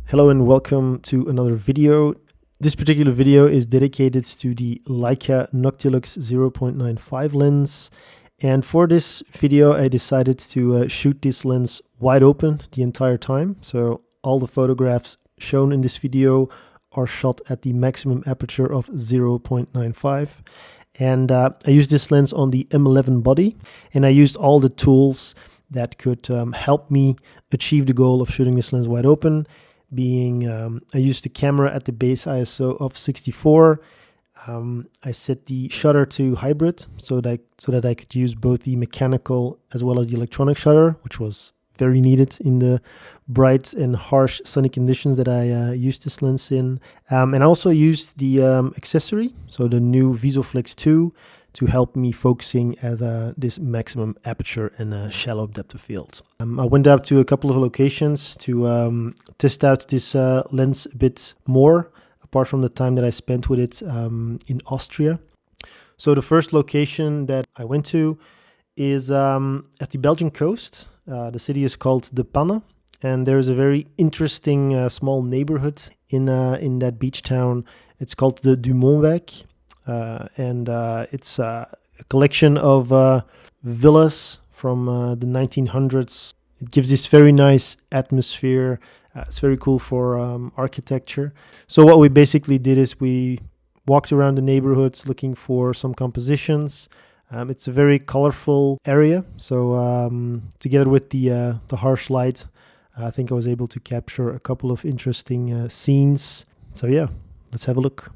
Hello and welcome to another video. This particular video is dedicated to the Leica Noctilux 0.95 lens. And for this video, I decided to shoot this lens wide open the entire time. So all the photographs shown in this video are shot at the maximum aperture of 0.95. And I used this lens on the M11 body, and I used all the tools that could help me achieve the goal of shooting this lens wide open. I used the camera at the base ISO of 64. I set the shutter to hybrid so that I could use both the mechanical as well as the electronic shutter, which was very needed in the bright and harsh sunny conditions that I used this lens in. And I also used the accessory, so the new VisoFlex 2, to help me focusing at this maximum aperture and shallow depth of field. I went out to a couple of locations to test out this lens a bit more, apart from the time that I spent with it in Austria. So the first location that I went to is at the Belgian coast. The city is called De Panne, and there is a very interesting small neighborhood in that beach town. It's called the Dumontwijk. And it's a collection of villas from the 1900s. It gives this very nice atmosphere. It's very cool for architecture. So what we basically did is we walked around the neighborhoods looking for some compositions. It's a very colorful area. So together with the harsh light, I think I was able to capture a couple of interesting scenes. So yeah, let's have a look.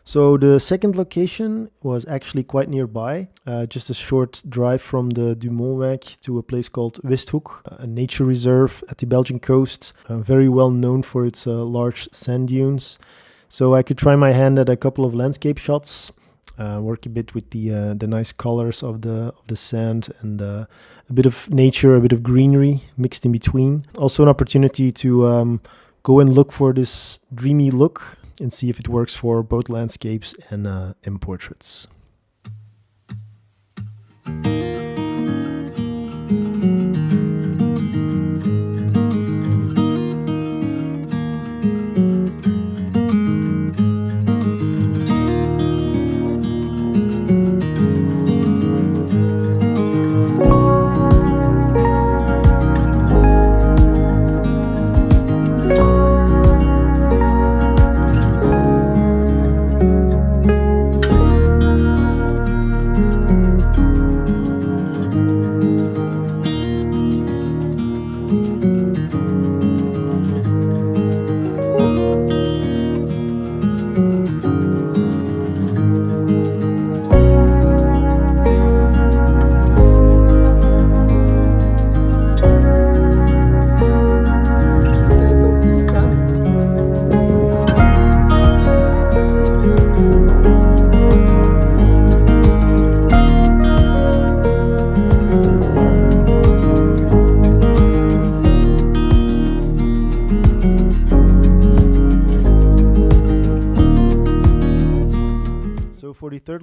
So the second location was actually quite nearby, just a short drive from the Dumontwijk to a place called Westhoek, a nature reserve at the Belgian coast, very well known for its large sand dunes. So I could try my hand at a couple of landscape shots, work a bit with the nice colors of the sand and a bit of nature, a bit of greenery mixed in between. Also an opportunity to go and look for this dreamy look and see if it works for both landscapes and portraits.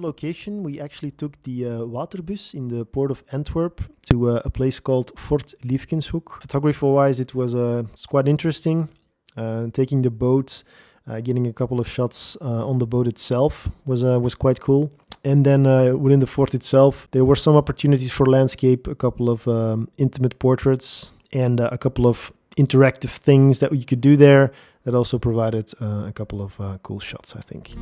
third location, we actually took the waterbus in the port of Antwerp to a place called Fort Liefkenshoek. Photography-wise, it's quite interesting. Taking the boat, getting a couple of shots on the boat itself was quite cool. And then within the fort itself, there were some opportunities for landscape, a couple of intimate portraits, and a couple of interactive things that you could do there that also provided a couple of cool shots, I think.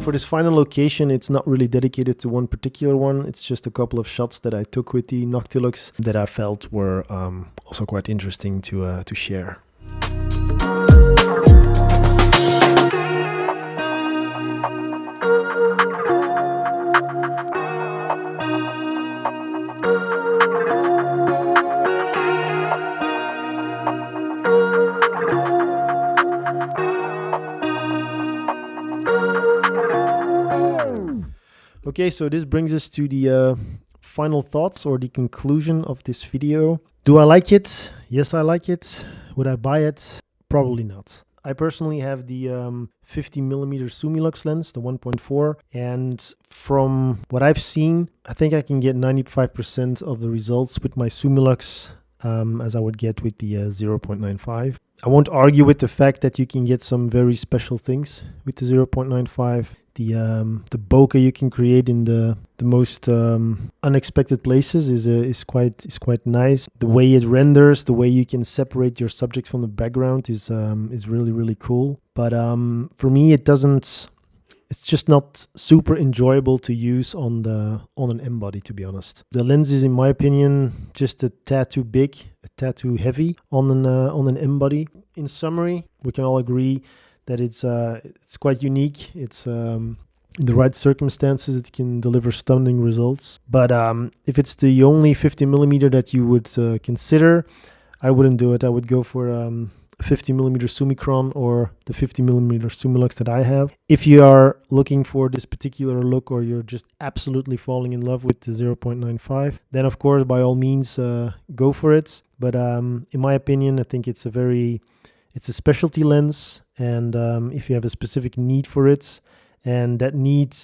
For this final location, it's not really dedicated to one particular one. It's just a couple of shots that I took with the Noctilux that I felt were also quite interesting to share. Okay, so this brings us to the final thoughts or the conclusion of this video. Do I like it? Yes, I like it. Would I buy it? Probably not. I personally have the 50mm Sumilux lens, the 1.4, and from what I've seen, I think I can get 95% of the results with my Sumilux as I would get with the 0.95. I won't argue with the fact that you can get some very special things with the 0.95. The bokeh you can create in the most unexpected places is quite nice. The way it renders, the way you can separate your subject from the background is really cool. But for me, it's just not super enjoyable to use on an M body, to be honest. The lens is, in my opinion, just a tad too big, a tad too heavy on an M body. In summary, we can all agree that it's quite unique. It's in the right circumstances, it can deliver stunning results. But if it's the only 50mm that you would consider, I wouldn't do it. I would go for 50mm Summicron or the 50mm Sumilux that I have. If you are looking for this particular look, or you're just absolutely falling in love with the 0.95, then of course, by all means, go for it. But in my opinion, I think it's a specialty lens, and if you have a specific need for it, and that need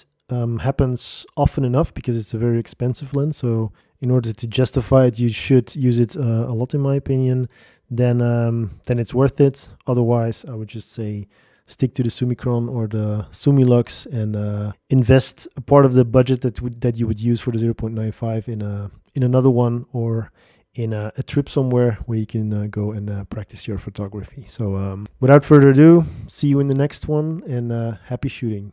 happens often enough because it's a very expensive lens, so in order to justify it, you should use it a lot, in my opinion, then it's worth it. Otherwise, I would just say stick to the Summicron or the Sumilux and invest a part of the budget that you would use for the 0.95 in another one, or in a trip somewhere where you can go and practice your photography. So without further ado, see you in the next one, and happy shooting.